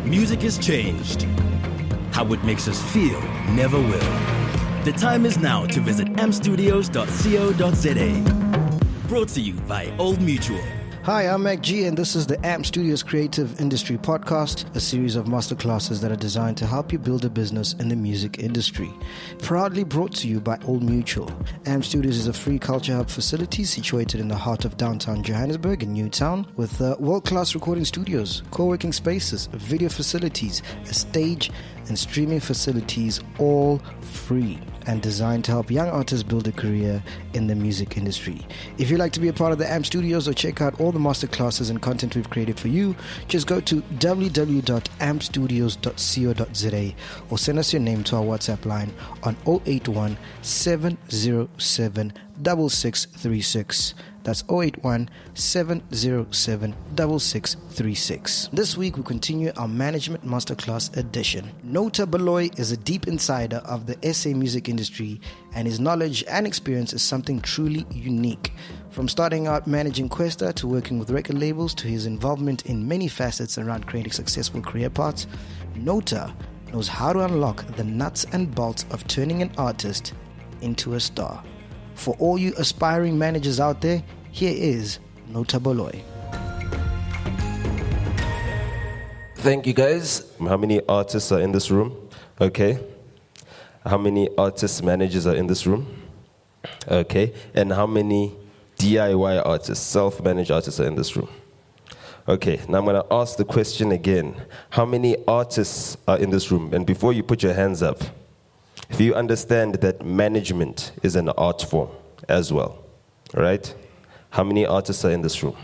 Music has changed. How it makes us feel never will. The time is now to visit amstudios.co.za. Brought to you by Old Mutual. Hi, I'm Mac G, and this is the AMP Studios Creative Industry Podcast, a series of masterclasses that are designed to help you build a business in the music industry. Proudly brought to you by Old Mutual. AMP Studios is a free culture hub facility situated in the heart of downtown Johannesburg in Newtown, with world-class recording studios, co-working spaces, video facilities, a stage, and streaming facilities, all free and designed to help young artists build a career in the music industry. If you'd like to be a part of the AMP Studios or check out all the masterclasses and content we've created for you, just go to www.ampstudios.co.za or send us your name to our WhatsApp line on 081 707 6636. That's 081 707 6636. This week we continue our Management Masterclass edition. Nota Baloyi is a deep insider of the SA music industry, and his knowledge and experience is something truly unique. From starting out managing Kwesta to working with record labels to his involvement in many facets around creating successful career paths, Nota knows how to unlock the nuts and bolts of turning an artist into a star. For all you aspiring managers out there, here is Nota Baloyi. Thank you, guys. How many artists are in this room? Okay. How many artist managers are in this room? Okay. And how many DIY artists, self-managed artists are in this room? Okay. Now I'm going to ask the question again. How many artists are in this room? And before you put your hands up, if you understand that management is an art form as well, right? How many artists are in this room?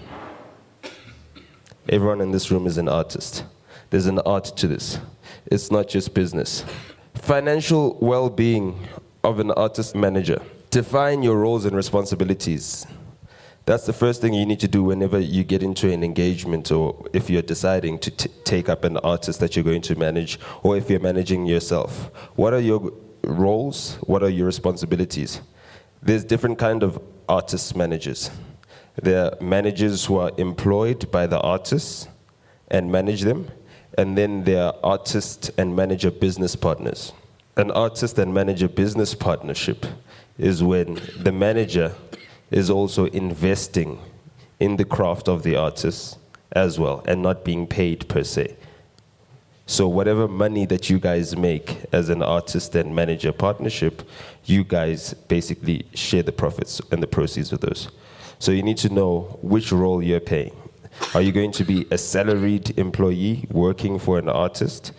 Everyone in this room is an artist. There's an art to this. It's not just business. Financial well-being of an artist manager. Define your roles and responsibilities. That's the first thing you need to do whenever you get into an engagement, or if you're deciding to take up an artist that you're going to manage, or if you're managing yourself. What are your roles? What are your responsibilities? There's different kind of artist managers. There are managers who are employed by the artists and manage them, and then there are artist and manager business partners. An artist and manager business partnership is when the manager is also investing in the craft of the artist as well, and not being paid per se. So whatever money that you guys make as an artist and manager partnership, you guys basically share the profits and the proceeds of those. So you need to know which role you're playing. Are you going to be a salaried employee working for an artist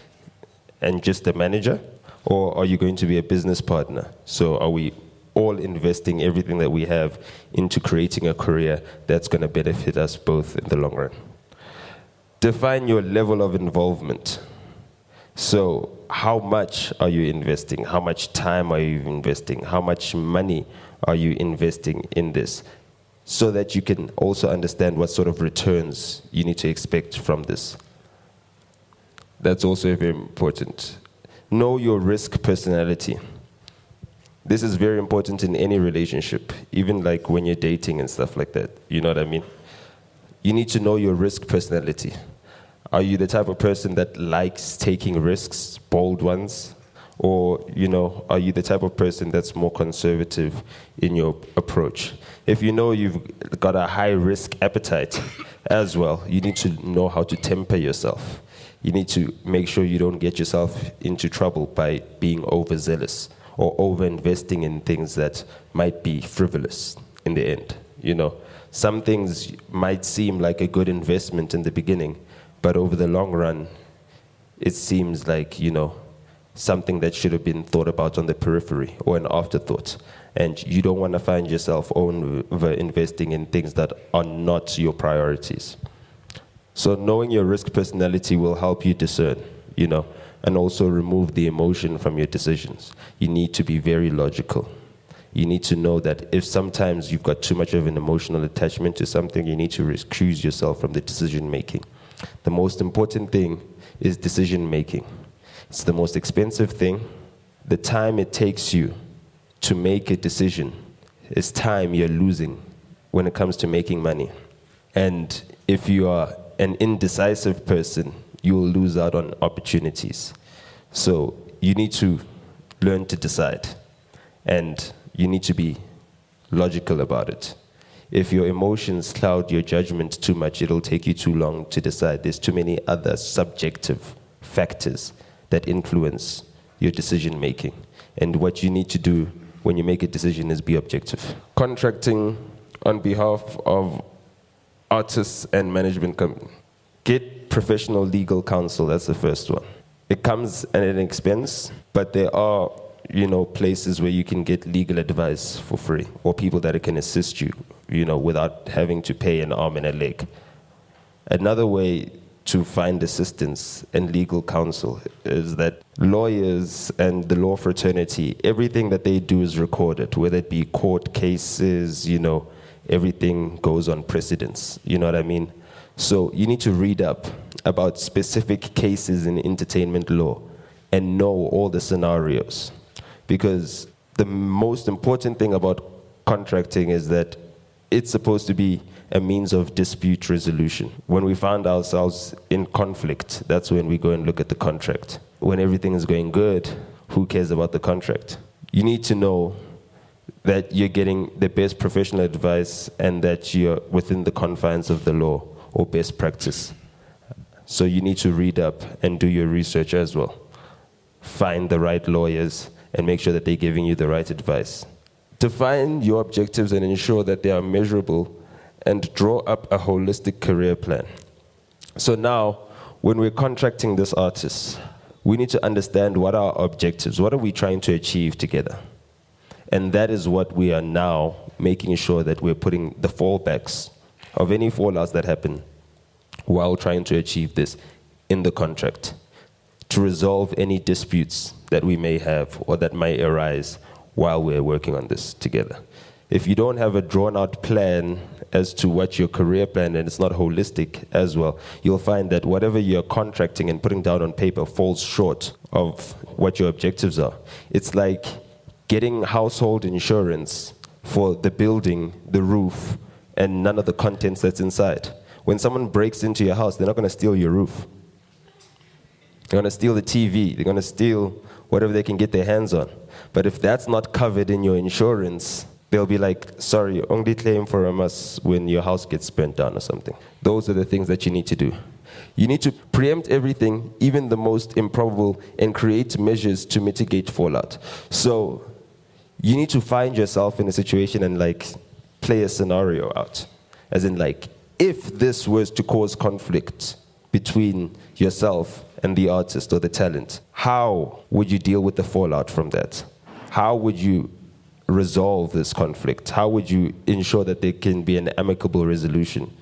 and just a manager? Or are you going to be a business partner? So are we all investing everything that we have into creating a career that's going to benefit us both in the long run? Define your level of involvement. So how much are you investing? How much time are you investing? How much money are you investing in this? So that you can also understand what sort of returns you need to expect from this. That's also very important. Know your risk personality. This is very important in any relationship, even like when you're dating and stuff like that. You know what I mean? You need to know your risk personality. Are you the type of person that likes taking risks, bold ones? Or, are you the type of person that's more conservative in your approach? If you know you've got a high risk appetite as well, you need to know how to temper yourself. You need to make sure you don't get yourself into trouble by being overzealous or over-investing in things that might be frivolous in the end. Some things might seem like a good investment in the beginning, but over the long run, it seems like, something that should have been thought about on the periphery or an afterthought. And you don't want to find yourself over-investing in things that are not your priorities. So knowing your risk personality will help you discern, and also remove the emotion from your decisions. You need to be very logical. You need to know that if sometimes you've got too much of an emotional attachment to something, you need to recuse yourself from the decision making. The most important thing is decision making. It's the most expensive thing. The time it takes you to make a decision is time you're losing when it comes to making money. And if you are an indecisive person, you will lose out on opportunities. So you need to learn to decide, and you need to be logical about it. If your emotions cloud your judgment too much, it'll take you too long to decide. There's too many other subjective factors that influence your decision making. And what you need to do when you make a decision is be objective. Contracting on behalf of artists and management company. Get professional legal counsel, that's the first one. It comes at an expense, but there are, places where you can get legal advice for free, or people that can assist you, without having to pay an arm and a leg. Another way to find assistance and legal counsel is that lawyers and the law fraternity, everything that they do is recorded, whether it be court cases, everything goes on precedence, you know what I mean? So you need to read up about specific cases in entertainment law and know all the scenarios. Because the most important thing about contracting is that it's supposed to be a means of dispute resolution. When we find ourselves in conflict, that's when we go and look at the contract. When everything is going good, who cares about the contract? You need to know that you're getting the best professional advice and that you're within the confines of the law or best practice. So you need to read up and do your research as well. Find the right lawyers and make sure that they're giving you the right advice. Define your objectives and ensure that they are measurable, and draw up a holistic career plan. So now, when we're contracting this artist, we need to understand what are our objectives, what are we trying to achieve together? And that is what we are now making sure that we're putting the fallbacks of any fallouts that happen while trying to achieve this in the contract, to resolve any disputes that we may have or that may arise while we're working on this together. If you don't have a drawn-out plan as to what your career plan, and it's not holistic as well, you'll find that whatever you're contracting and putting down on paper falls short of what your objectives are. It's like getting household insurance for the building, the roof, and none of the contents that's inside. When someone breaks into your house, they're not going to steal your roof. They're going to steal the TV. They're going to steal whatever they can get their hands on. But if that's not covered in your insurance, they'll be like, sorry, only claim from us when your house gets burnt down or something. Those are the things that you need to do. You need to preempt everything, even the most improbable, and create measures to mitigate fallout. So you need to find yourself in a situation and play a scenario out. As in if this was to cause conflict between yourself and the artist or the talent, how would you deal with the fallout from that? How would you resolve this conflict? How would you ensure that there can be an amicable resolution?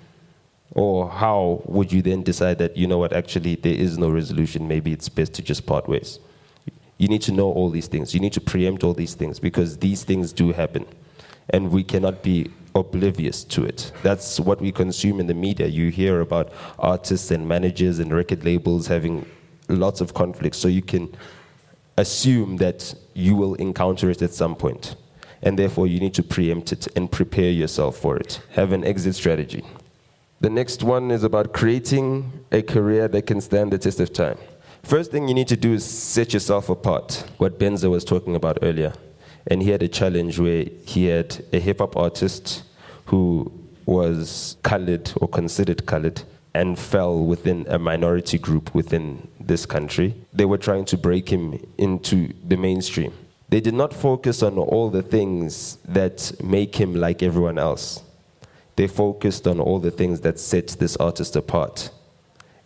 Or how would you then decide that, actually there is no resolution, maybe it's best to just part ways? You need to know all these things. You need to preempt all these things, because these things do happen. And we cannot be oblivious to it. That's what we consume in the media. You hear about artists and managers and record labels having lots of conflicts, so you can assume that you will encounter it at some point. And therefore, you need to preempt it and prepare yourself for it. Have an exit strategy. The next one is about creating a career that can stand the test of time. First thing you need to do is set yourself apart, what Benza was talking about earlier. And he had a challenge where he had a hip-hop artist who was colored or considered colored and fell within a minority group within this country. They were trying to break him into the mainstream. They did not focus on all the things that make him like everyone else. They focused on all the things that set this artist apart,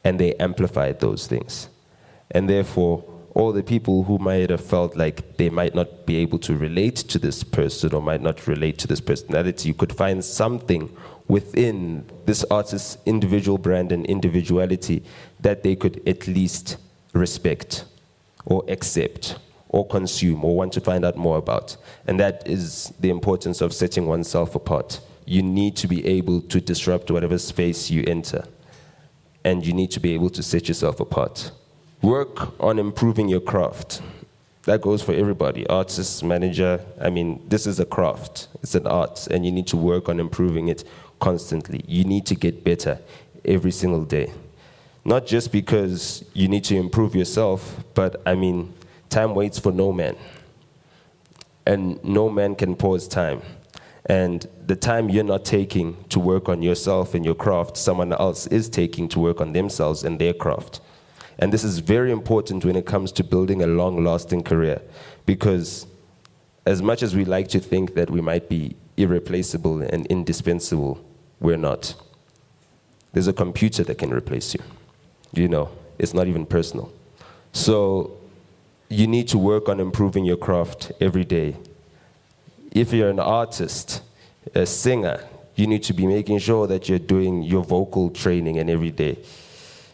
and they amplified those things. And therefore, all the people who might have felt like they might not be able to relate to this person or might not relate to this personality, you could find something within this artist's individual brand and individuality that they could at least respect or accept or consume or want to find out more about. And that is the importance of setting oneself apart. You need to be able to disrupt whatever space you enter, and you need to be able to set yourself apart. Work on improving your craft. That goes for everybody, artist, manager. This is a craft. It's an art, and you need to work on improving it constantly. You need to get better every single day. Not just because you need to improve yourself, but I mean, time waits for no man. And no man can pause time. And the time you're not taking to work on yourself and your craft, someone else is taking to work on themselves and their craft. And this is very important when it comes to building a long-lasting career, because as much as we like to think that we might be irreplaceable and indispensable, we're not. There's a computer that can replace you. You know, it's not even personal. So you need to work on improving your craft every day. If you're an artist, a singer, you need to be making sure that you're doing your vocal training and every day.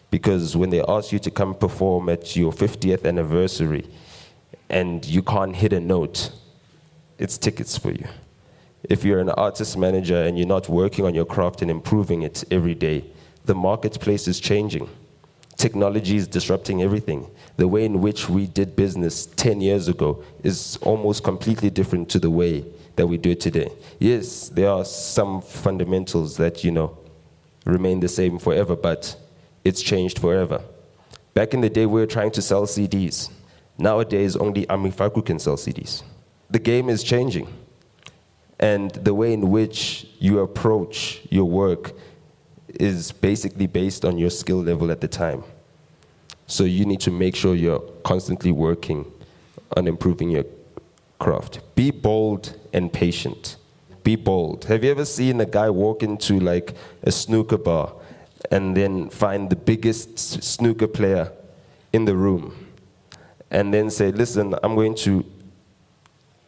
Because when they ask you to come perform at your 50th anniversary and you can't hit a note, it's tickets for you. If you're an artist manager and you're not working on your craft and improving it every day, the marketplace is changing. Technology is disrupting everything. The way in which we did business 10 years ago is almost completely different to the way that we do it today. Yes, there are some fundamentals that, remain the same forever, but it's changed forever. Back in the day, we were trying to sell CDs. Nowadays, only Amifaku can sell CDs. The game is changing. And the way in which you approach your work is basically based on your skill level at the time. So you need to make sure you're constantly working on improving your craft. Be bold and patient. Be bold. Have you ever seen a guy walk into like a snooker bar and then find the biggest snooker player in the room and then say, listen, I'm going to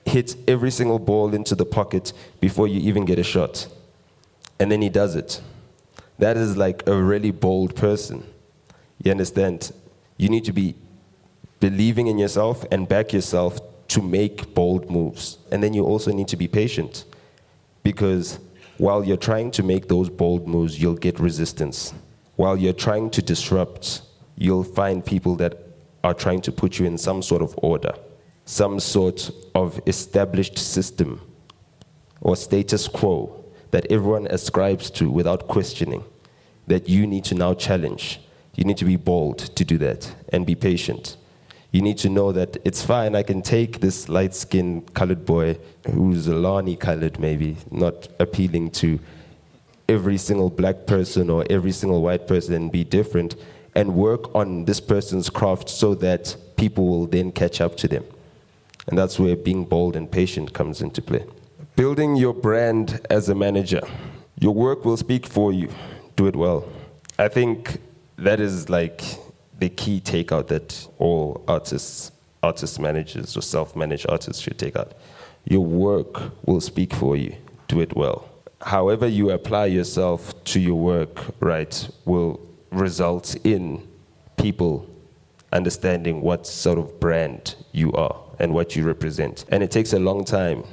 hit every single ball into the pocket before you even get a shot? And then he does it. That is like a really bold person. You understand? You need to be believing in yourself and back yourself to make bold moves. And then you also need to be patient, because while you're trying to make those bold moves, you'll get resistance. While you're trying to disrupt, you'll find people that are trying to put you in some sort of order, some sort of established system or status quo that everyone ascribes to without questioning, that you need to now challenge. You need to be bold to do that and be patient. You need to know that it's fine, I can take this light-skinned colored boy who's Lani colored maybe, not appealing to every single black person or every single white person, and be different and work on this person's craft so that people will then catch up to them. And that's where being bold and patient comes into play. Building your brand as a manager. Your work will speak for you. Do it well. I think that is like the key takeout that all artist managers or self-managed artists should take out. Your work will speak for you. Do it well. However you apply yourself to your work, right, will result in people understanding what sort of brand you are and what you represent. And it takes a long time.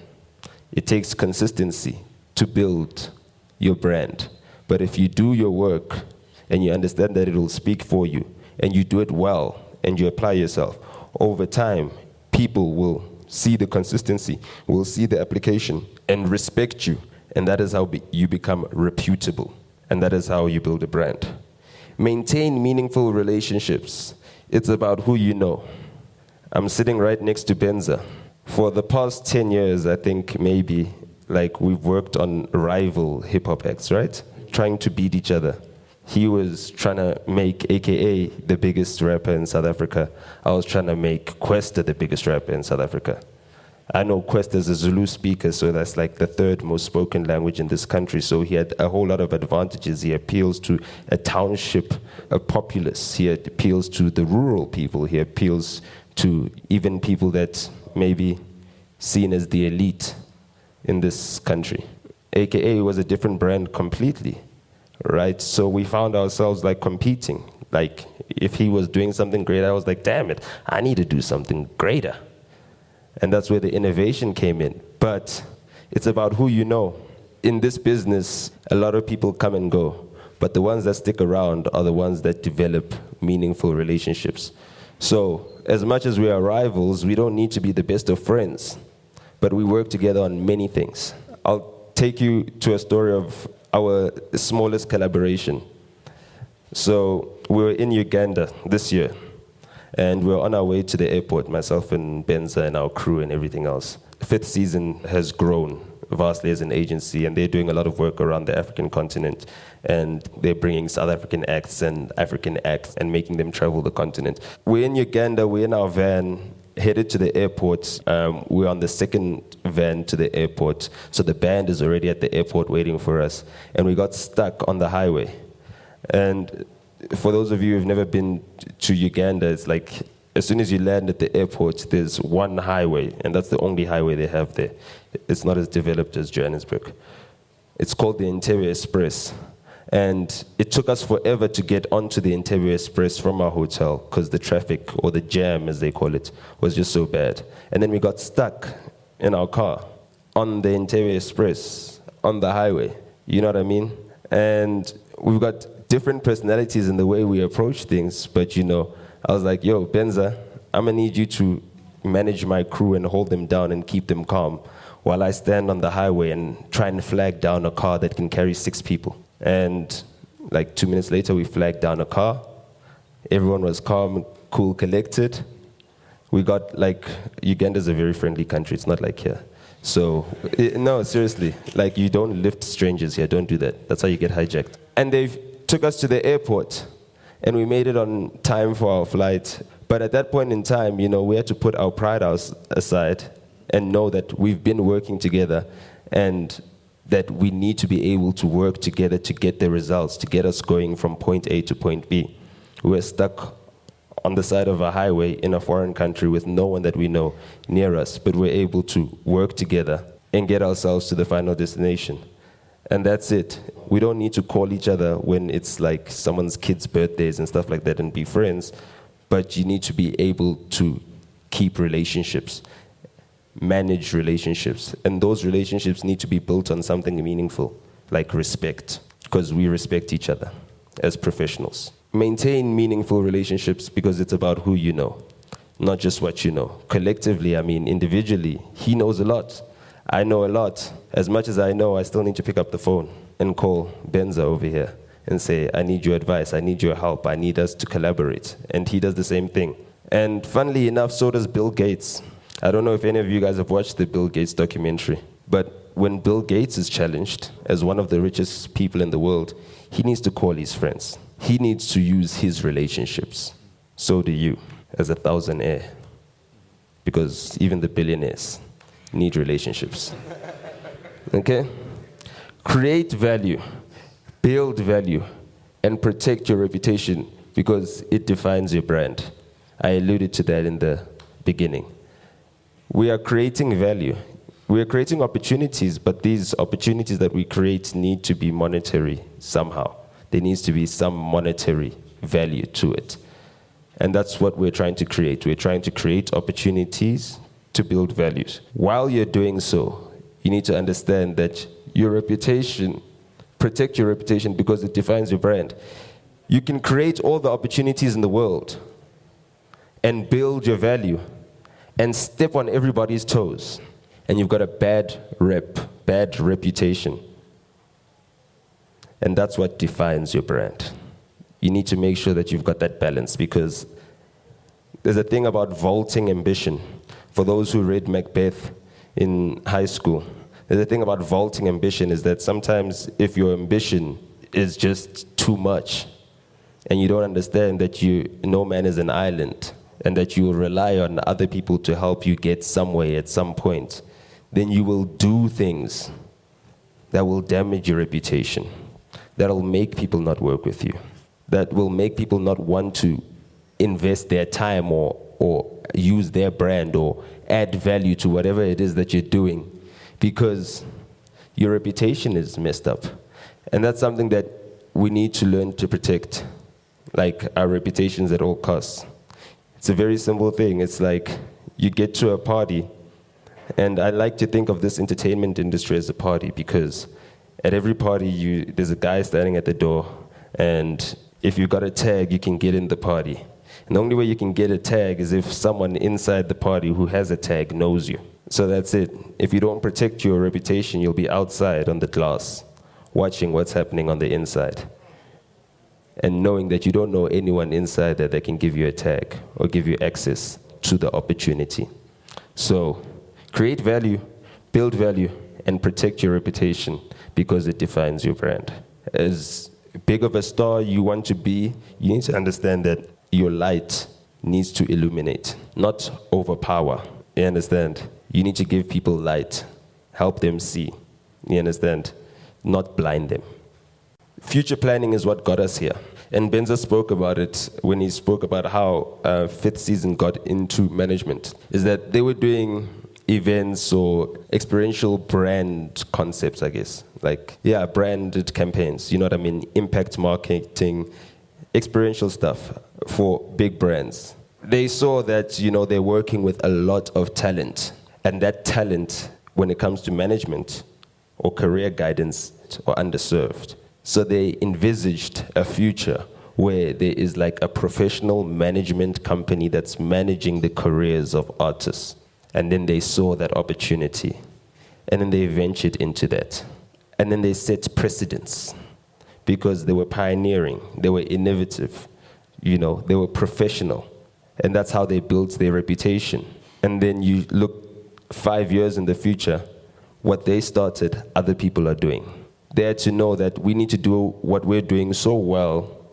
It takes consistency to build your brand. But if you do your work and you understand that it will speak for you, and you do it well, and you apply yourself, over time, people will see the consistency, will see the application, and respect you. And that is how you become reputable. And that is how you build a brand. Maintain meaningful relationships. It's about who you know. I'm sitting right next to Benza. For the past 10 years, I think maybe, like, we've worked on rival hip-hop acts, right? Trying to beat each other. He was trying to make AKA the biggest rapper in South Africa. I was trying to make Kwesta the biggest rapper in South Africa. I know Kwesta is a Zulu speaker, so that's like the third most spoken language in this country. So he had a whole lot of advantages. He appeals to a township, a populace. He appeals to the rural people. He appeals to even people that may be seen as the elite in this country. AKA was a different brand completely. Right, so we found ourselves like competing. Like if he was doing something great, I was like, damn it, I need to do something greater. And that's where the innovation came in. But it's about who you know. In this business, a lot of people come and go, but the ones that stick around are the ones that develop meaningful relationships. So as much as we are rivals, we don't need to be the best of friends, but we work together on many things. I'll take you to a story of our smallest collaboration. So we were in Uganda this year, and we were on our way to the airport, myself and Benza and our crew and everything else. Fifth Season has grown vastly as an agency, and they're doing a lot of work around the African continent, and they're bringing South African acts and African acts and making them travel the continent. We're in Uganda, we're in our van, headed to the airport. We're on the second van to the airport, so the band is already at the airport waiting for us, and we got stuck on the highway. And for those of you who've never been to Uganda, it's like as soon as you land at the airport, there's one highway, and that's the only highway they have there. It's not as developed as Johannesburg. It's called the Interior Express. And it took us forever to get onto the Interior Express from our hotel because the traffic, or the jam as they call it, was just so bad. And then we got stuck in our car on the Interior Express, on the highway. You know what I mean? And we've got different personalities in the way we approach things, but you know, I was like, yo, Benza, I'm gonna need you to manage my crew and hold them down and keep them calm while I stand on the highway and try and flag down a car that can carry 6 people. And like 2 minutes later, we flagged down a car. Everyone was calm, cool, collected. We got like, Uganda's a very friendly country. It's not like here. So, no, seriously, like you don't lift strangers here. Don't do that. That's how you get hijacked. And they took us to the airport, and we made it on time for our flight. But at that point in time, you know, we had to put our pride aside and know that we've been working together and that we need to be able to work together to get the results, to get us going from point A to point B. We were stuck on the side of a highway in a foreign country with no one that we know near us, but we're able to work together and get ourselves to the final destination. And that's it. We don't need to call each other when it's like someone's kids' birthdays and stuff like that and be friends, but you need to be able to keep relationships, manage relationships, and those relationships need to be built on something meaningful, like respect, because we respect each other as professionals. Maintain meaningful relationships because it's about who you know, not just what you know. Collectively, I mean, individually, he knows a lot. I know a lot. As much as I know, I still need to pick up the phone and call Benza over here and say, I need your advice, I need your help, I need us to collaborate. And he does the same thing. And funnily enough, so does Bill Gates. I don't know if any of you guys have watched the Bill Gates documentary, but when Bill Gates is challenged as one of the richest people in the world, he needs to call his friends. He needs to use his relationships. So do you, as a thousandaire, because even the billionaires need relationships. Okay? Create value, build value, and protect your reputation because it defines your brand. I alluded to that in the beginning. We are creating value. We are creating opportunities, but these opportunities that we create need to be monetary somehow. There needs to be some monetary value to it. And that's what we're trying to create. We're trying to create opportunities to build values. While you're doing so, you need to understand that your reputation, protect your reputation because it defines your brand. You can create all the opportunities in the world and build your value and step on everybody's toes, and you've got a bad reputation. And that's what defines your brand. You need to make sure that you've got that balance because there's a thing about vaulting ambition. For those who read Macbeth in high school, there's a thing about vaulting ambition is that sometimes if your ambition is just too much and you don't understand that no man is an island, and that you will rely on other people to help you get somewhere at some point, then you will do things that will damage your reputation, that will make people not work with you, that will make people not want to invest their time or use their brand or add value to whatever it is that you're doing because your reputation is messed up. And that's something that we need to learn to protect, like our reputations at all costs. It's a very simple thing. It's like you get to a party, and I like to think of this entertainment industry as a party because at every party there's a guy standing at the door, and if you've got a tag, you can get in the party. And the only way you can get a tag is if someone inside the party who has a tag knows you. So that's it. If you don't protect your reputation, you'll be outside on the glass, watching what's happening on the inside. and knowing that you don't know anyone inside there that can give you a tag or give you access to the opportunity. So create value, build value, and protect your reputation because it defines your brand. As big of a star you want to be, you need to understand that your light needs to illuminate, not overpower. You understand? You need to give people light, help them see. You understand? Not blind them. Future planning is what got us here. And Benza spoke about it when he spoke about how Fifth Season got into management, is that they were doing events or experiential brand concepts, I guess. Like, yeah, branded campaigns, you know what I mean? Impact marketing, experiential stuff for big brands. They saw that, you know, they're working with a lot of talent. And that talent, when it comes to management or career guidance, are underserved. So they envisaged a future where there is like a professional management company that's managing the careers of artists. And then they saw that opportunity. And then they ventured into that. And then they set precedents because they were pioneering, they were innovative, you know, they were professional. And that's how they built their reputation. And then you look 5 years in the future, what they started, other people are doing. They had to know that we need to do what we're doing so well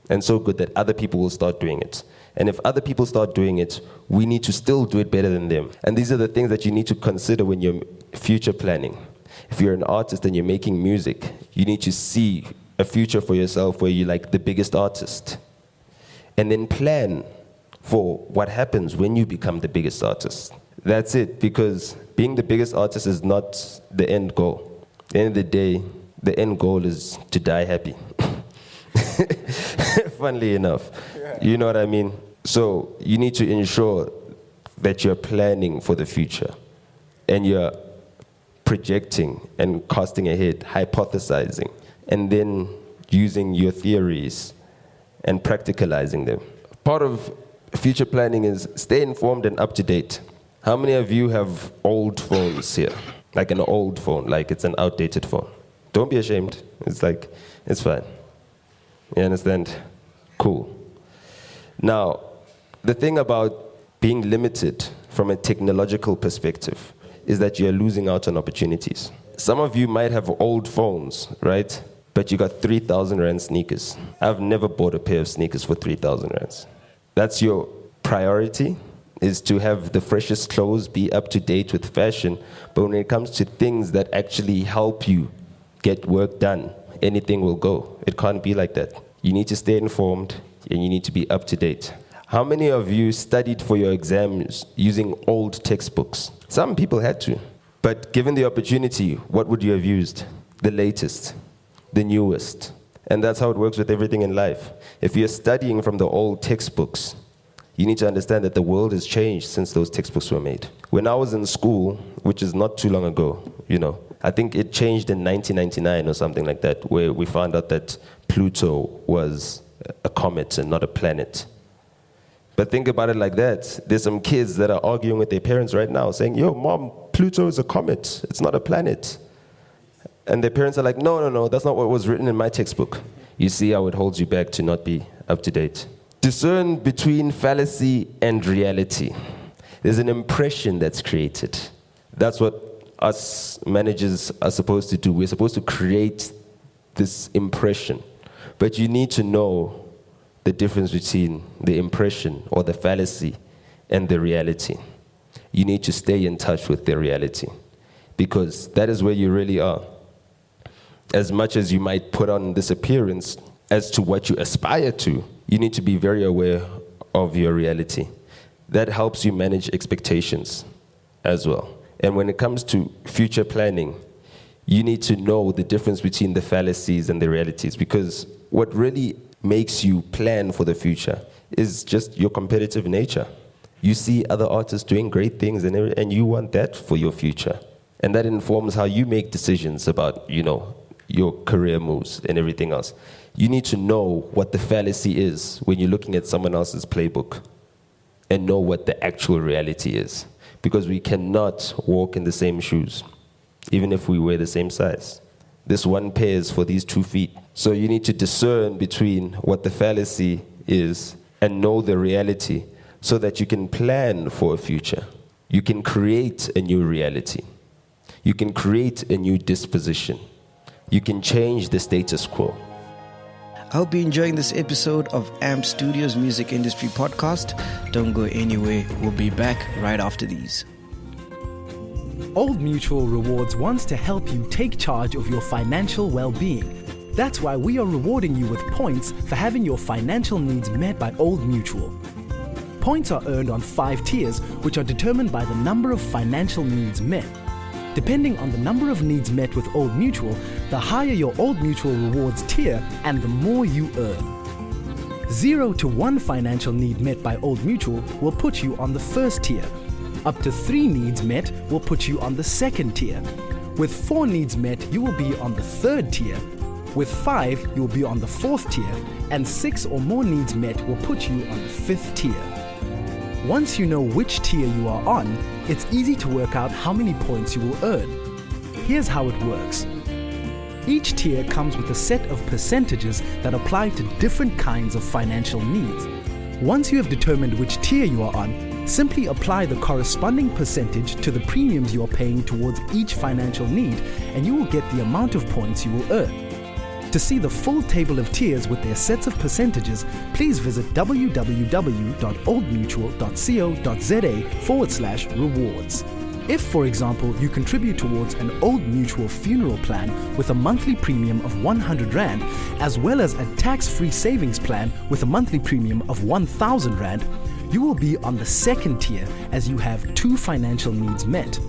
and so good that other people will start doing it. And if other people start doing it, we need to still do it better than them. And these are the things that you need to consider when you're future planning. If you're an artist and you're making music, you need to see a future for yourself where you're like the biggest artist. And then plan for what happens when you become the biggest artist. That's it, because being the biggest artist is not the end goal. At the end of the day, the end goal is to die happy. Funnily enough. You know what I mean? So you need to ensure that you're planning for the future and you're projecting and casting ahead, hypothesizing, and then using your theories and practicalizing them. Part of future planning is stay informed and up to date. How many of you have old phones here? Like an old phone, like it's an outdated phone. Don't be ashamed. It's like, it's fine. You understand? Cool. Now, the thing about being limited from a technological perspective is that you're losing out on opportunities. Some of you might have old phones, right? But you got 3,000 Rand sneakers. I've never bought a pair of sneakers for 3,000 Rands. That's your priority, is to have the freshest clothes, be up to date with fashion. But when it comes to things that actually help you get work done, anything will go. It can't be like that. You need to stay informed and you need to be up to date. How many of you studied for your exams using old textbooks? Some people had to. But given the opportunity, what would you have used? The latest, the newest. And that's how it works with everything in life. If you're studying from the old textbooks, you need to understand that the world has changed since those textbooks were made. When I was in school, which is not too long ago, you know, I think it changed in 1999 or something like that, where we found out that Pluto was a comet and not a planet. But think about it like that. There's some kids that are arguing with their parents right now saying, yo, mom, Pluto is a comet. It's not a planet. And their parents are like, no, that's not what was written in my textbook. You see how it holds you back to not be up to date. Discern between fallacy and reality. There's an impression that's created. That's what us managers are supposed to do. We're supposed to create this impression. But you need to know the difference between the impression or the fallacy and the reality. You need to stay in touch with the reality because that is where you really are. As much as you might put on this appearance as to what you aspire to, you need to be very aware of your reality. That helps you manage expectations as well. And when it comes to future planning, you need to know the difference between the fallacies and the realities, because what really makes you plan for the future is just your competitive nature. You see other artists doing great things and you want that for your future. And that informs how you make decisions about, you know, your career moves and everything else. You need to know what the fallacy is when you're looking at someone else's playbook and know what the actual reality is. Because we cannot walk in the same shoes, even if we wear the same size. This one pair is for these 2 feet. So you need to discern between what the fallacy is and know the reality so that you can plan for a future. You can create a new reality. You can create a new disposition. You can change the status quo. I hope you're enjoying this episode of AMP Studios Music Industry Podcast. Don't go anywhere. We'll be back right after these. Old Mutual Rewards wants to help you take charge of your financial well-being. That's why we are rewarding you with points for having your financial needs met by Old Mutual. Points are earned on 5 tiers, which are determined by the number of financial needs met. Depending on the number of needs met with Old Mutual, the higher your Old Mutual Rewards tier and the more you earn. 0 to 1 financial need met by Old Mutual will put you on the first tier. Up to 3 needs met will put you on the second tier. With 4 needs met, you will be on the third tier. With 5, you will be on the fourth tier, and 6 or more needs met will put you on the fifth tier. Once you know which tier you are on, it's easy to work out how many points you will earn. Here's how it works. Each tier comes with a set of percentages that apply to different kinds of financial needs. Once you have determined which tier you are on, simply apply the corresponding percentage to the premiums you are paying towards each financial need, and you will get the amount of points you will earn. To see the full table of tiers with their sets of percentages, please visit www.oldmutual.co.za/rewards. If, for example, you contribute towards an Old Mutual funeral plan with a monthly premium of 100 Rand, as well as a tax-free savings plan with a monthly premium of 1,000 Rand, you will be on the second tier as you have 2 financial needs met.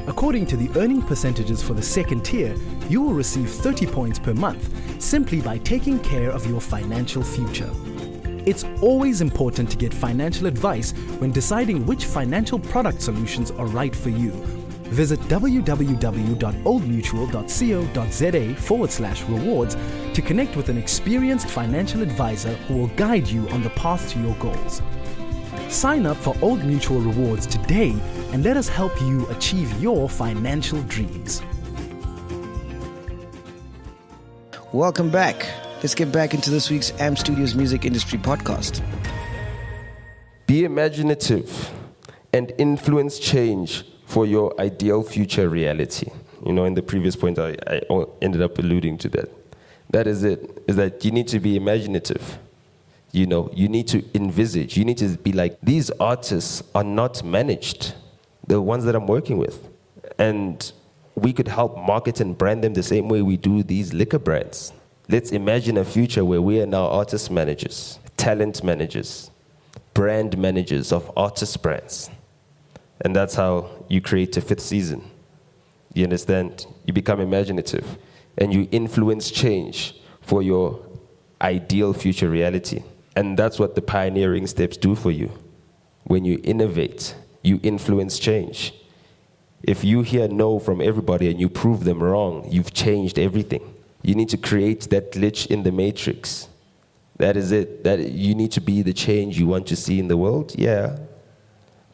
According to the earning percentages for the second tier, you will receive 30 points per month simply by taking care of your financial future. It's always important to get financial advice when deciding which financial product solutions are right for you. Visit www.oldmutual.co.za/rewards to connect with an experienced financial advisor who will guide you on the path to your goals. Sign up for Old Mutual Rewards today and let us help you achieve your financial dreams. Welcome back. Let's get back into this week's AMP Studios Music Industry Podcast. Be imaginative and influence change for your ideal future reality. You know, in the previous point, I ended up alluding to that. That is it, is that you need to be imaginative. You know, you need to envisage. You need to be like, these artists are not managed, the ones that I'm working with. And we could help market and brand them the same way we do these liquor brands. Let's imagine a future where we are now artist managers, talent managers, brand managers of artist brands. And that's how you create a 5th season. You understand? You become imaginative and you influence change for your ideal future reality. And that's what the pioneering steps do for you. When you innovate, you influence change. If you hear no from everybody and you prove them wrong, you've changed everything. You need to create that glitch in the matrix. That is it. That you need to be the change you want to see in the world, yeah.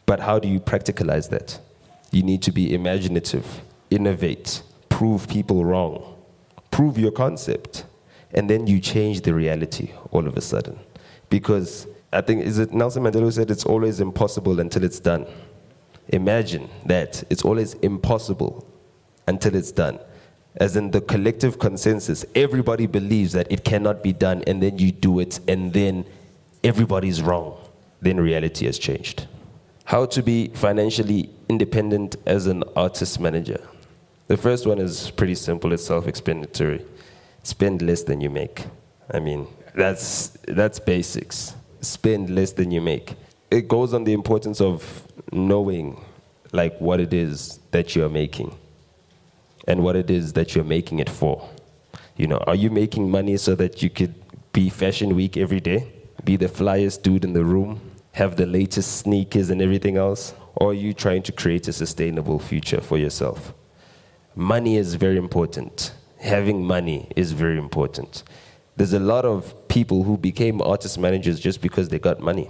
But how do you practicalize that? You need to be imaginative, innovate, prove people wrong, prove your concept, and then you change the reality all of a sudden. Because I think, is it Nelson Mandela who said it's always impossible until it's done? Imagine that. It's always impossible until it's done. As in the collective consensus, everybody believes that it cannot be done, and then you do it, and then everybody's wrong. Then reality has changed. How to be financially independent as an artist manager. The first one is pretty simple. It's self-explanatory. Spend less than you make. I mean, that's basics. Spend less than you make. It goes on the importance of knowing like what it is that you're making and what it is that you're making it for. You know, are you making money so that you could be Fashion Week every day, be the flyest dude in the room, have the latest sneakers and everything else? Or are you trying to create a sustainable future for yourself? Money is very important. Having money is very important. There's a lot of people who became artist managers just because they got money.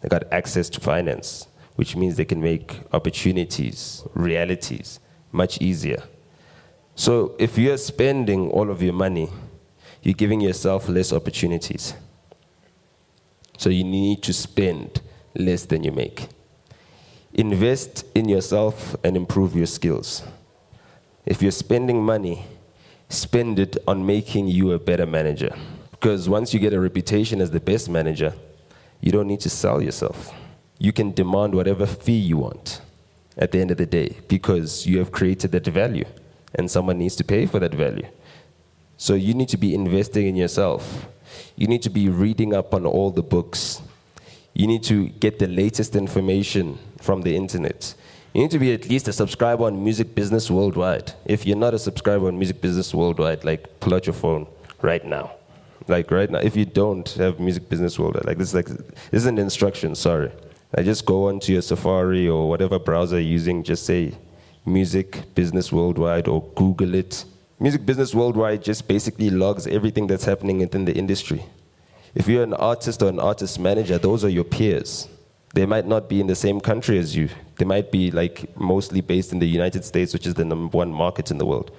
They got access to finance, which means they can make opportunities, realities, much easier. So if you're spending all of your money, you're giving yourself less opportunities. So you need to spend less than you make. Invest in yourself and improve your skills. If you're spending money, spend it on making you a better manager. Because once you get a reputation as the best manager, you don't need to sell yourself. You can demand whatever fee you want at the end of the day because you have created that value and someone needs to pay for that value. So you need to be investing in yourself. You need to be reading up on all the books. You need to get the latest information from the internet. You need to be at least a subscriber on Music Business Worldwide. If you're not a subscriber on Music Business Worldwide, like, pull out your phone right now. Like, right now. If you don't have Music Business Worldwide, this is an instruction, sorry. I just go onto your Safari or whatever browser you're using, just say Music Business Worldwide or Google it. Music Business Worldwide just basically logs everything that's happening within the industry. If you're an artist or an artist manager, those are your peers. They might not be in the same country as you. They might be like mostly based in the United States, which is the #1 market in the world.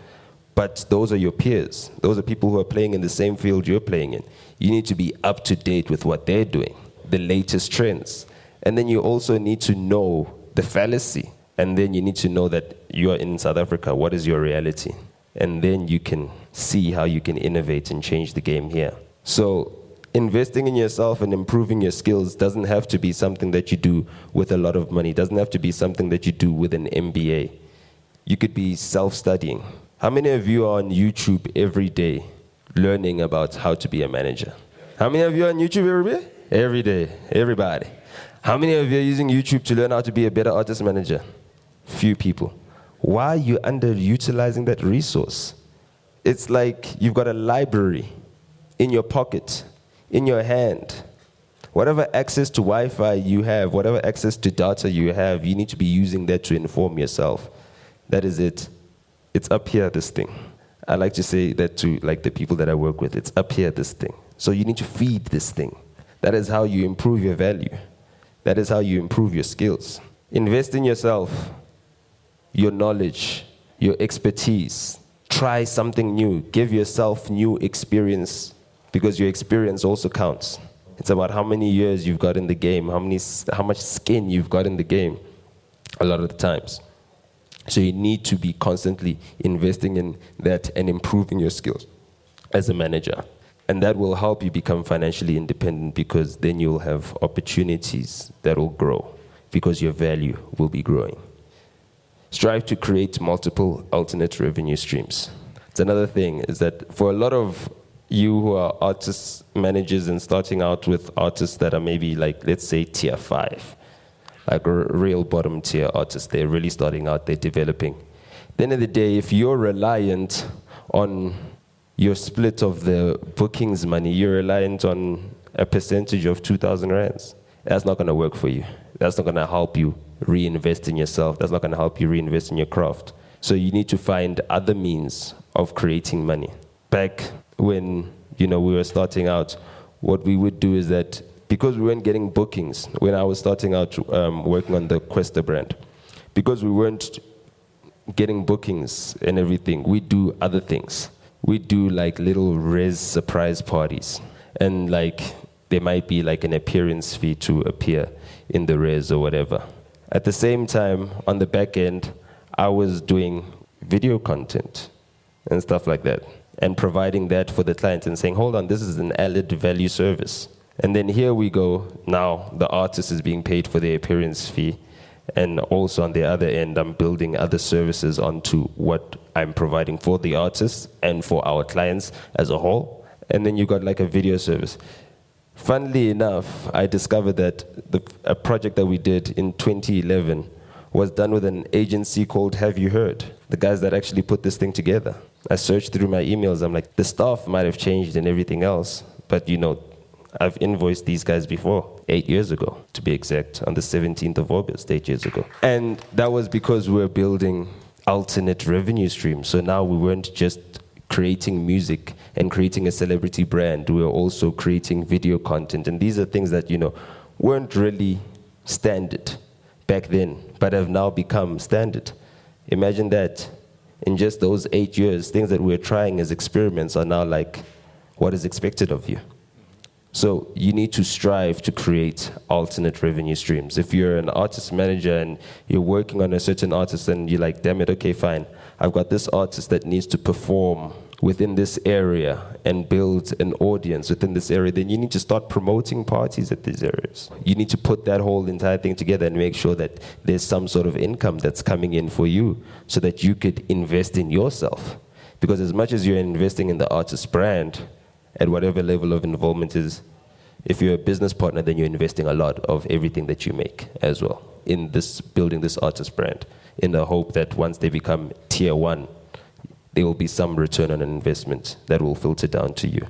But those are your peers. Those are people who are playing in the same field you're playing in. You need to be up to date with what they're doing, the latest trends. And then you also need to know the fallacy. And then you need to know that you are in South Africa. What is your reality? And then you can see how you can innovate and change the game here. So investing in yourself and improving your skills doesn't have to be something that you do with a lot of money. It doesn't have to be something that you do with an MBA. You could be self-studying. How many of you are on YouTube every day learning about how to be a manager? How many of you are on YouTube every day? Every day, everybody. How many of you are using YouTube to learn how to be a better artist manager? Few people. Why are you underutilizing that resource? It's like you've got a library in your pocket, in your hand. Whatever access to Wi-Fi you have, whatever access to data you have, you need to be using that to inform yourself. That is it. It's up here, this thing. I like to say that to like the people that I work with. It's up here, this thing. So you need to feed this thing. That is how you improve your value. That is how you improve your skills. Invest in yourself, your knowledge, your expertise. Try something new. Give yourself new experience because your experience also counts. It's about how many years you've got in the game, how much skin you've got in the game a lot of the times. So you need to be constantly investing in that and improving your skills as a manager. And that will help you become financially independent because then you'll have opportunities that will grow because your value will be growing. Strive to create multiple alternate revenue streams. It's another thing is that for a lot of you who are artists, managers, and starting out with artists that are maybe like, let's say, tier 5, like real bottom tier artists, they're really starting out, they're developing. At the end of the day, if you're reliant on your split of the bookings money, you're reliant on a percentage of 2,000 rands. That's not going to work for you. That's not going to help you reinvest in yourself. That's not going to help you reinvest in your craft. So you need to find other means of creating money. Back when we were starting out, what we would do is that because we weren't getting bookings, when I was starting out working on the Kwesta brand, because we weren't getting bookings and everything, we do other things. We do like little res surprise parties. And like there might be like an appearance fee to appear in the res or whatever. At the same time, on the back end, I was doing video content and stuff like that and providing that for the client and saying, hold on, this is an added value service. And then here we go, now the artist is being paid for the appearance fee. And also on the other end, I'm building other services onto what I'm providing for the artists and for our clients as a whole. And then you got like a video service. Funnily enough, I discovered that a project that we did in 2011 was done with an agency called Have You Heard? The guys that actually put this thing together. I searched through my emails. I'm like, the staff might have changed and everything else, but I've invoiced these guys before, 8 years ago, to be exact, on the 17th of August, 8 years ago. And that was because we were building alternate revenue streams. So now we weren't just creating music and creating a celebrity brand. We were also creating video content. And these are things that, weren't really standard back then, but have now become standard. Imagine that. In just those 8 years, things that we're trying as experiments are now like what is expected of you. So you need to strive to create alternate revenue streams. If you're an artist manager and you're working on a certain artist and you're like, damn it, okay, fine. I've got this artist that needs to perform within this area and build an audience within this area, then you need to start promoting parties at these areas. You need to put that whole entire thing together and make sure that there's some sort of income that's coming in for you so that you could invest in yourself. Because as much as you're investing in the artist brand, at whatever level of involvement is, if you're a business partner, then you're investing a lot of everything that you make as well in this building this artist brand, in the hope that once they become tier 1, there will be some return on an investment that will filter down to you.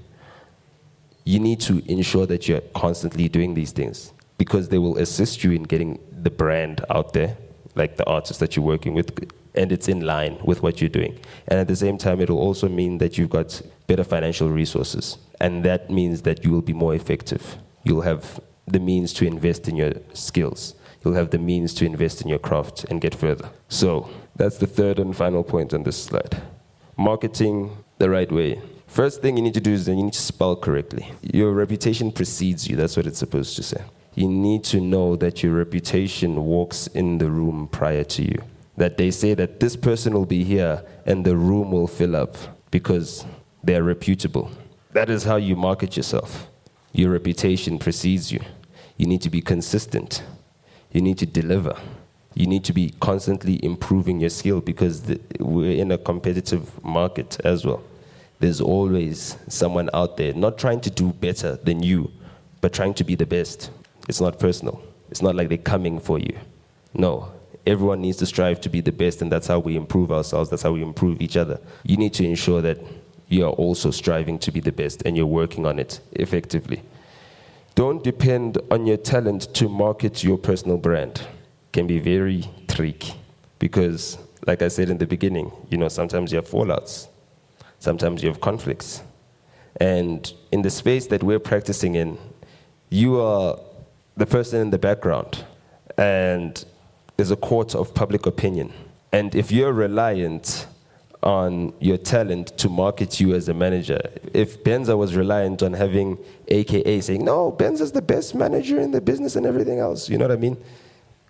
You need to ensure that you're constantly doing these things because they will assist you in getting the brand out there, like the artist that you're working with, and it's in line with what you're doing. And at the same time, it will also mean that you've got better financial resources. And that means that you will be more effective. You'll have the means to invest in your skills. You'll have the means to invest in your craft and get further. So that's the third and final point on this slide. Marketing the right way. First thing you need to do is you need to spell correctly. Your reputation precedes you. That's what it's supposed to say. You need to know that your reputation walks in the room prior to you. That they say that this person will be here and the room will fill up because they're reputable. That is how you market yourself. Your reputation precedes you. You need to be consistent. You need to deliver. You need to be constantly improving your skill because we're in a competitive market as well. There's always someone out there not trying to do better than you, but trying to be the best. It's not personal. It's not like they're coming for you. No. Everyone needs to strive to be the best, and that's how we improve ourselves. That's how we improve each other. You need to ensure that you are also striving to be the best, and you're working on it effectively. Don't depend on your talent to market your personal brand. It can be very tricky because, like I said in the beginning, sometimes you have fallouts. Sometimes you have conflicts. And in the space that we're practicing in, you are the person in the background, and there's a court of public opinion. And if you're reliant on your talent to market you as a manager, if Benza was reliant on having AKA saying, no, Benza's the best manager in the business and everything else, you know what I mean?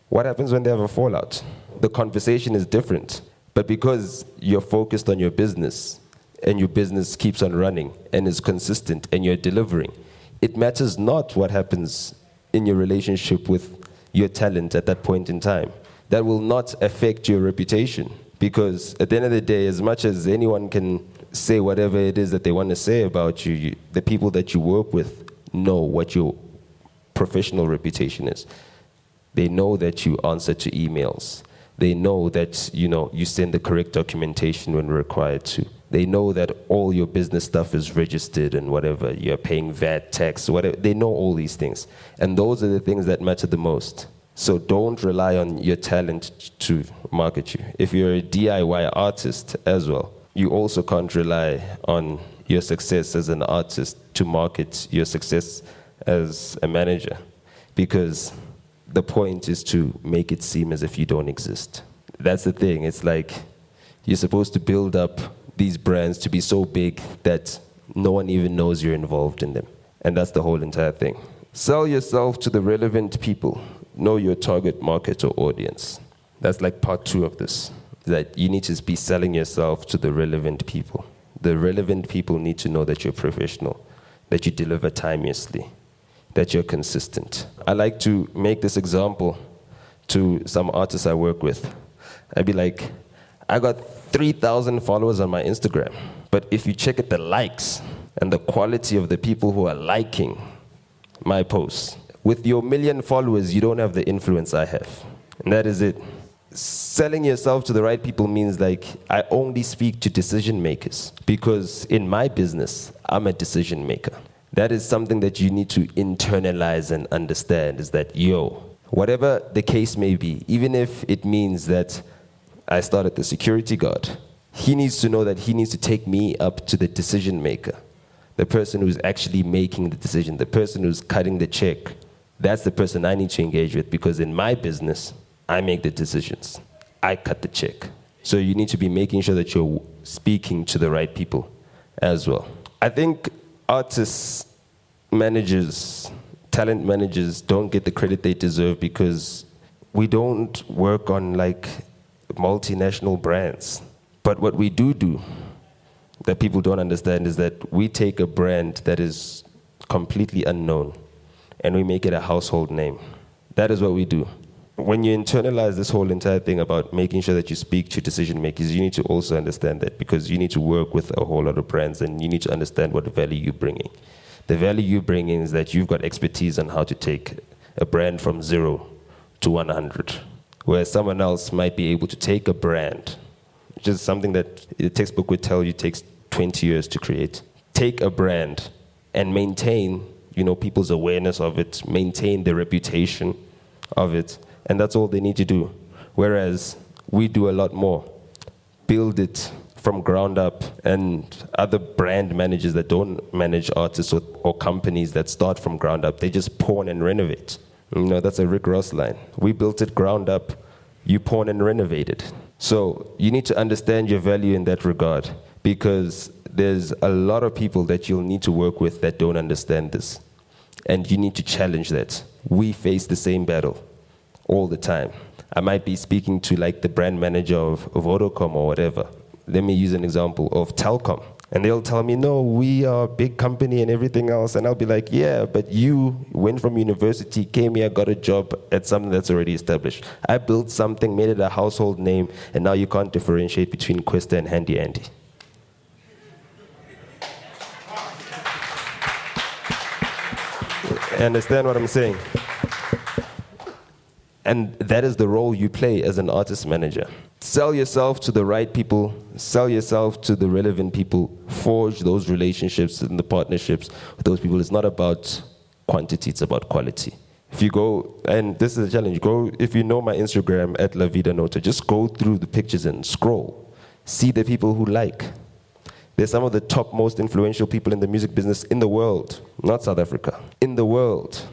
What happens when they have a fallout? The conversation is different. But because you're focused on your business and your business keeps on running and is consistent and you're delivering, it matters not what happens in your relationship with your talent at that point in time. That will not affect your reputation because at the end of the day, as much as anyone can say whatever it is that they want to say about you, the people that you work with know what your professional reputation is. They know that you answer to emails. They know that, you send the correct documentation when required to. They know that all your business stuff is registered and whatever. You're paying VAT, tax, whatever. They know all these things. And those are the things that matter the most. So don't rely on your talent to market you. If you're a DIY artist as well, you also can't rely on your success as an artist to market your success as a manager. Because the point is to make it seem as if you don't exist. That's the thing. It's like you're supposed to build up these brands to be so big that no one even knows you're involved in them. And that's the whole entire thing. Sell yourself to the relevant people. Know your target market or audience. That's like part 2 of this. That you need to be selling yourself to the relevant people. The relevant people need to know that you're professional, that you deliver timelessly, that you're consistent. I like to make this example to some artists I work with. I'd be like, I got 3,000 followers on my Instagram. But if you check at the likes and the quality of the people who are liking my posts, with your 1 million followers, you don't have the influence I have. And that is it. Selling yourself to the right people means like I only speak to decision makers because in my business, I'm a decision maker. That is something that you need to internalize and understand is that, whatever the case may be, even if it means that I started the security guard, he needs to know that he needs to take me up to the decision maker, the person who's actually making the decision, the person who's cutting the check. That's the person I need to engage with because in my business, I make the decisions. I cut the check. So you need to be making sure that you're speaking to the right people as well. I think artists, managers, talent managers don't get the credit they deserve because we don't work on like multinational brands. But what we do that people don't understand is that we take a brand that is completely unknown and we make it a household name. That is what we do. When you internalize this whole entire thing about making sure that you speak to decision makers, you need to also understand that, because you need to work with a whole lot of brands and you need to understand what value you're bringing. The value you bring in is that you've got expertise on how to take a brand from 0 to 100, whereas someone else might be able to take a brand, which is something that the textbook would tell you takes 20 years to create. Take a brand and maintain, people's awareness of it, maintain the reputation of it, and that's all they need to do. Whereas we do a lot more. Build it from ground up, and other brand managers that don't manage artists or companies that start from ground up, they just pawn and renovate. That's a Rick Ross line. We built it ground up, you pawn and renovate it. So you need to understand your value in that regard, because there's a lot of people that you'll need to work with that don't understand this. And you need to challenge that. We face the same battle all the time. I might be speaking to like the brand manager of Vodacom or whatever. Let me use an example of Telkom. And they'll tell me, no, we are a big company and everything else. And I'll be like, yeah, but you went from university, came here, got a job at something that's already established. I built something, made it a household name, and now you can't differentiate between Kwesta and Handy Andy. Understand what I'm saying? And that is the role you play as an artist manager. Sell yourself to the right people, sell yourself to the relevant people, forge those relationships and the partnerships with those people. It's not about quantity, it's about quality. If you go, and this is a challenge, if you know my Instagram at La Vida Nota, just go through the pictures and scroll. See the people who like. They're some of the top, most influential people in the music business in the world, not South Africa, in the world.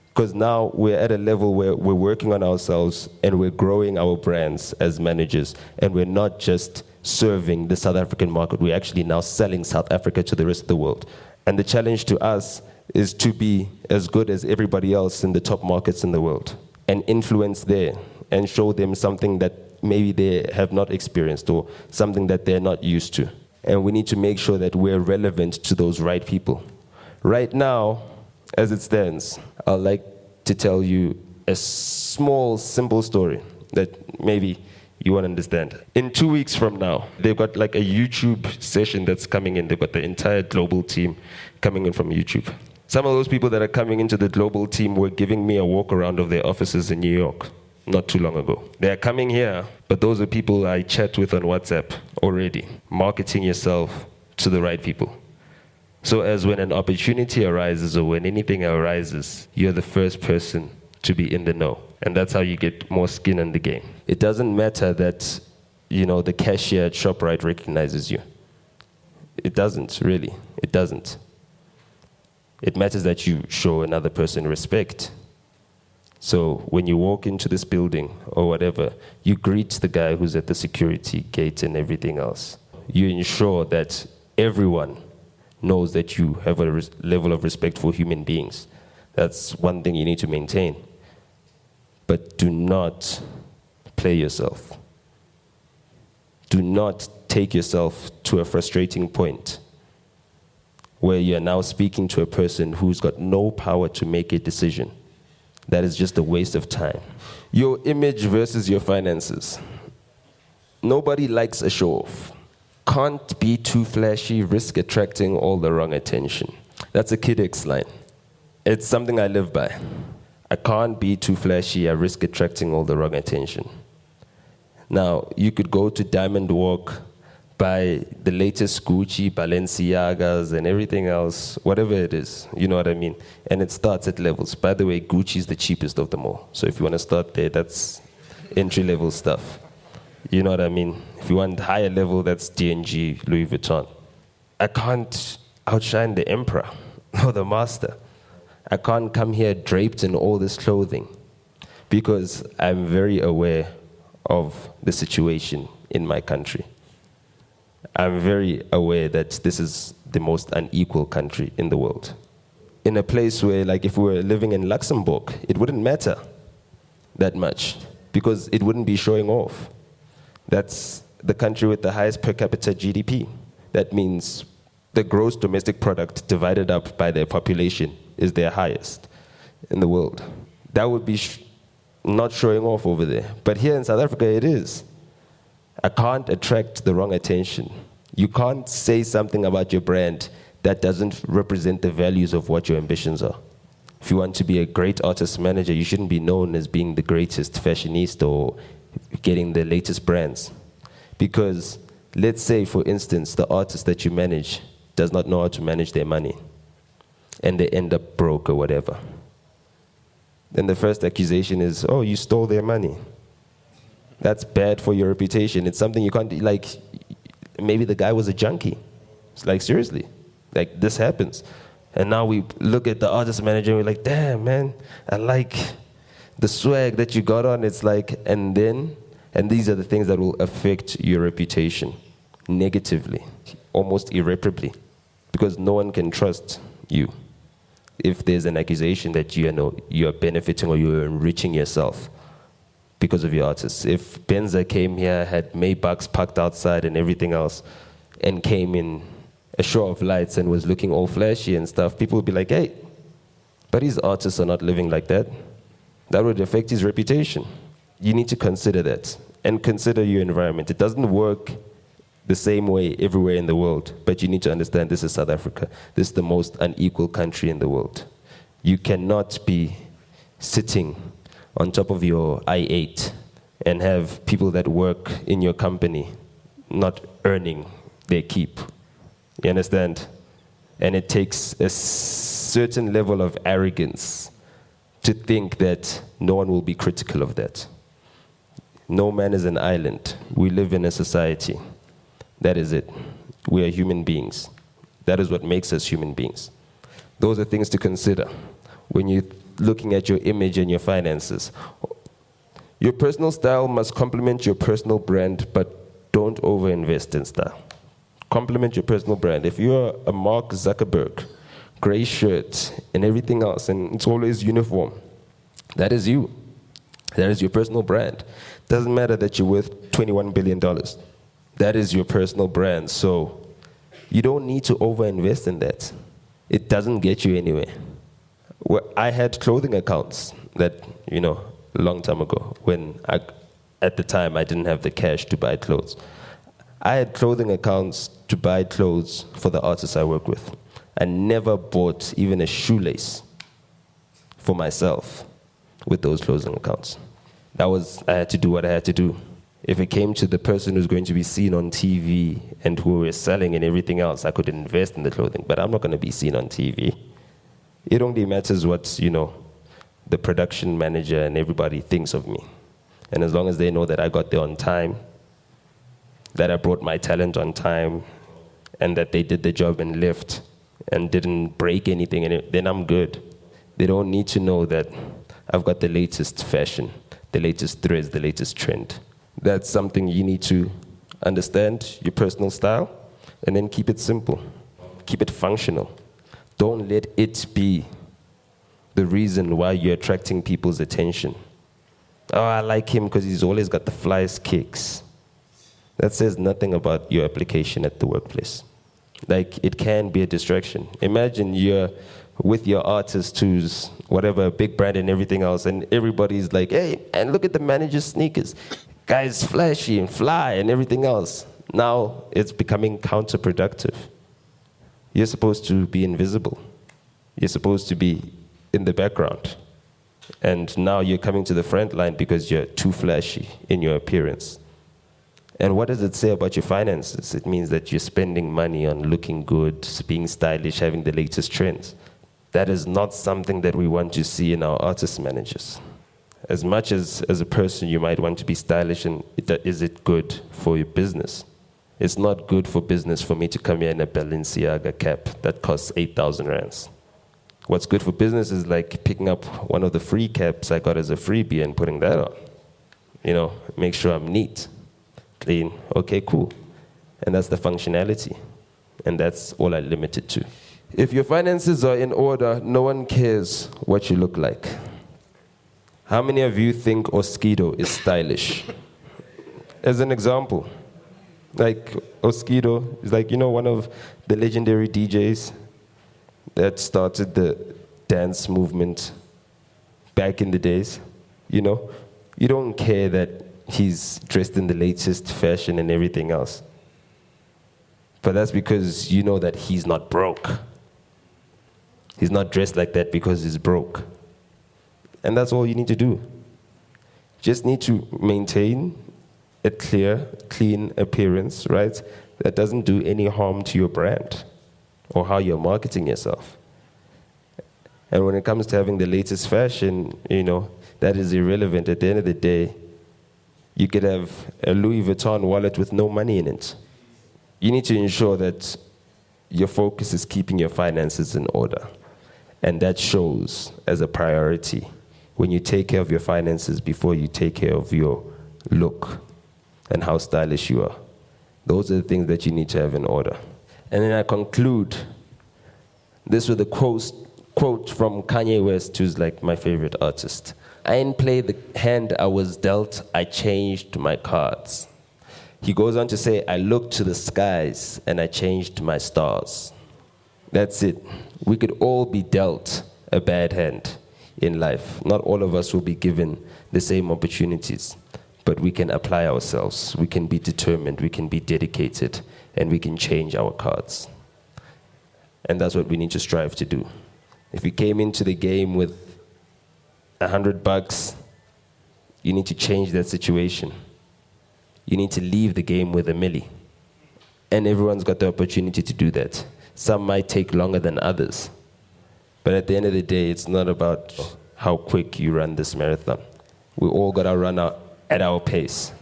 Because now we're at a level where we're working on ourselves and we're growing our brands as managers, and we're not just serving the South African market, we're actually now selling South Africa to the rest of the world. And the challenge to us is to be as good as everybody else in the top markets in the world and influence there and show them something that maybe they have not experienced or something that they're not used to. And we need to make sure that we're relevant to those right people. Right now, as it stands, I'd like to tell you a small, simple story that maybe you won't understand. In 2 weeks from now, they've got like a YouTube session that's coming in. They've got the entire global team coming in from YouTube. Some of those people that are coming into the global team were giving me a walk around of their offices in New York not too long ago. They're coming here, but those are people I chat with on WhatsApp already. Marketing yourself to the right people. So as when an opportunity arises or when anything arises, you're the first person to be in the know. And that's how you get more skin in the game. It doesn't matter that, the cashier at ShopRite recognizes you. It doesn't, really. It doesn't. It matters that you show another person respect. So when you walk into this building or whatever, you greet the guy who's at the security gate and everything else. You ensure that everyone knows that you have a level of respect for human beings. That's one thing you need to maintain. But do not play yourself. Do not take yourself to a frustrating point where you're now speaking to a person who's got no power to make a decision. That is just a waste of time. Your image versus your finances. Nobody likes a show-off. Can't be too flashy, risk attracting all the wrong attention. That's a Kid X line. It's something I live by. I can't be too flashy, I risk attracting all the wrong attention. Now, you could go to Diamond Walk, buy the latest Gucci, Balenciagas, and everything else, whatever it is, you know what I mean? And it starts at levels. By the way, Gucci is the cheapest of them all. So if you want to start there, that's entry-level stuff. You know what I mean? If you want higher level, that's D&G, Louis Vuitton. I can't outshine the emperor or the master. I can't come here draped in all this clothing because I'm very aware of the situation in my country. I'm very aware that this is the most unequal country in the world. In a place where, like, if we were living in Luxembourg, it wouldn't matter that much because it wouldn't be showing off. That's the country with the highest per capita GDP. That means the gross domestic product divided up by their population is their highest in the world. That would be not showing off over there. But here in South Africa, it is. I can't attract the wrong attention. You can't say something about your brand that doesn't represent the values of what your ambitions are. If you want to be a great artist manager, you shouldn't be known as being the greatest fashionista or getting the latest brands. Because let's say, for instance, the artist that you manage does not know how to manage their money and they end up broke or whatever. Then the first accusation is, oh, you stole their money. That's bad for your reputation. It's something you can't, like, maybe the guy was a junkie. It's like, seriously, like, this happens. And now we look at the artist manager and we're like, damn, man, I like the swag that you got on. It's like, and these are the things that will affect your reputation negatively, almost irreparably, because no one can trust you if there's an accusation that you're benefiting or you're enriching yourself because of your artists. If Benza came here, had Maybachs parked outside and everything else, and came in a show of lights and was looking all flashy and stuff, people would be like, hey, but his artists are not living like that. That would affect his reputation. You need to consider that and consider your environment. It doesn't work the same way everywhere in the world, but you need to understand this is South Africa. This is the most unequal country in the world. You cannot be sitting on top of your I-8 and have people that work in your company not earning their keep. You understand? And it takes a certain level of arrogance to think that no one will be critical of that. No man is an island. We live in a society. That is it. We are human beings. That is what makes us human beings. Those are things to consider when you're looking at your image and your finances. Your personal style must complement your personal brand, but don't overinvest in style. Complement your personal brand. If you're a Mark Zuckerberg, gray shirt and everything else, and it's always uniform, that is you. That is your personal brand. Doesn't matter that you're worth $21 billion. That is your personal brand. So you don't need to overinvest in that. It doesn't get you anywhere. Well, I had clothing accounts that, a long time ago, when at the time I didn't have the cash to buy clothes. I had clothing accounts to buy clothes for the artists I work with. I never bought even a shoelace for myself with those clothing accounts. I had to do what I had to do. If it came to the person who's going to be seen on TV and who we're selling and everything else, I could invest in the clothing, but I'm not going to be seen on TV. It only matters what, the production manager and everybody thinks of me. And as long as they know that I got there on time, that I brought my talent on time, and that they did the job and left and didn't break anything, then I'm good. They don't need to know that I've got the latest fashion, the latest threads, the latest trend. That's something you need to understand, your personal style, and then keep it simple. Keep it functional. Don't let it be the reason why you're attracting people's attention. Oh, I like him because he's always got the flyest kicks. That says nothing about your application at the workplace. Like, it can be a distraction. Imagine you're with your artist who's whatever, big brand and everything else, and everybody's like, hey, and look at the manager's sneakers. Guy's flashy and fly and everything else. Now it's becoming counterproductive. You're supposed to be invisible. You're supposed to be in the background. And now you're coming to the front line because you're too flashy in your appearance. And what does it say about your finances? It means that you're spending money on looking good, being stylish, having the latest trends. That is not something that we want to see in our artist managers. As much as a person you might want to be stylish, and is it good for your business? It's not good for business for me to come here in a Balenciaga cap that costs 8,000 rands. What's good for business is like picking up one of the free caps I got as a freebie and putting that on. Make sure I'm neat. clean. Okay, cool. And that's the functionality. And that's all I limit it to. If your finances are in order, no one cares what you look like. How many of you think Oskido is stylish? As an example, like Oskido is like, one of the legendary DJs that started the dance movement back in the days. You don't care that he's dressed in the latest fashion and everything else. But that's because you know that he's not broke. He's not dressed like that because he's broke. And that's all you need to do. Just need to maintain a clear, clean appearance, right? That doesn't do any harm to your brand or how you're marketing yourself. And when it comes to having the latest fashion, that is irrelevant. At the end of the day, you could have a Louis Vuitton wallet with no money in it. You need to ensure that your focus is keeping your finances in order. And that shows as a priority when you take care of your finances before you take care of your look and how stylish you are. Those are the things that you need to have in order. And then I conclude this with a quote from Kanye West, who's like my favorite artist. I didn't play the hand I was dealt, I changed my cards. He goes on to say, I looked to the skies and I changed my stars. That's it. We could all be dealt a bad hand in life. Not all of us will be given the same opportunities, but we can apply ourselves. We can be determined, we can be dedicated, and we can change our cards. And that's what we need to strive to do. If you came into the game with $100, you need to change that situation. You need to leave the game with $1 million. And everyone's got the opportunity to do that. Some might take longer than others. But at the end of the day, it's not about how quick you run this marathon. We all got to run at our pace.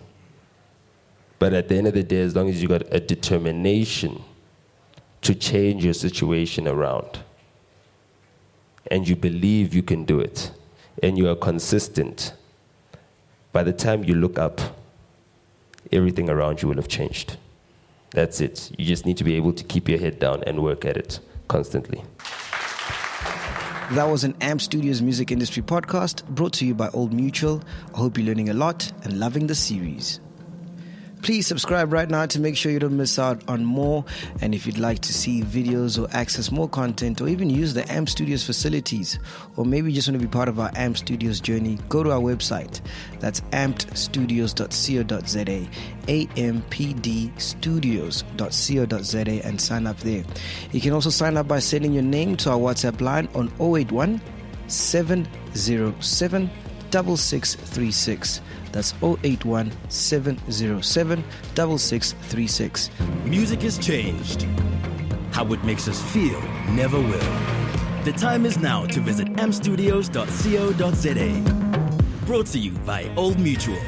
But at the end of the day, as long as you got a determination to change your situation around, and you believe you can do it, and you are consistent, by the time you look up, everything around you will have changed. That's it. You just need to be able to keep your head down and work at it constantly. That was an AMP Studios Music Industry podcast brought to you by Old Mutual. I hope you're learning a lot and loving the series. Please subscribe right now to make sure you don't miss out on more. And if you'd like to see videos or access more content or even use the AMP Studios facilities, or maybe you just want to be part of our AMP Studios journey, go to our website. That's ampedstudios.co.za, ampdstudios.co.za, and sign up there. You can also sign up by sending your name to our WhatsApp line on 081 707 6636. That's 081 707 6636. Music has changed. How it makes us feel never will. The time is now to visit amstudios.co.za. Brought to you by Old Mutual.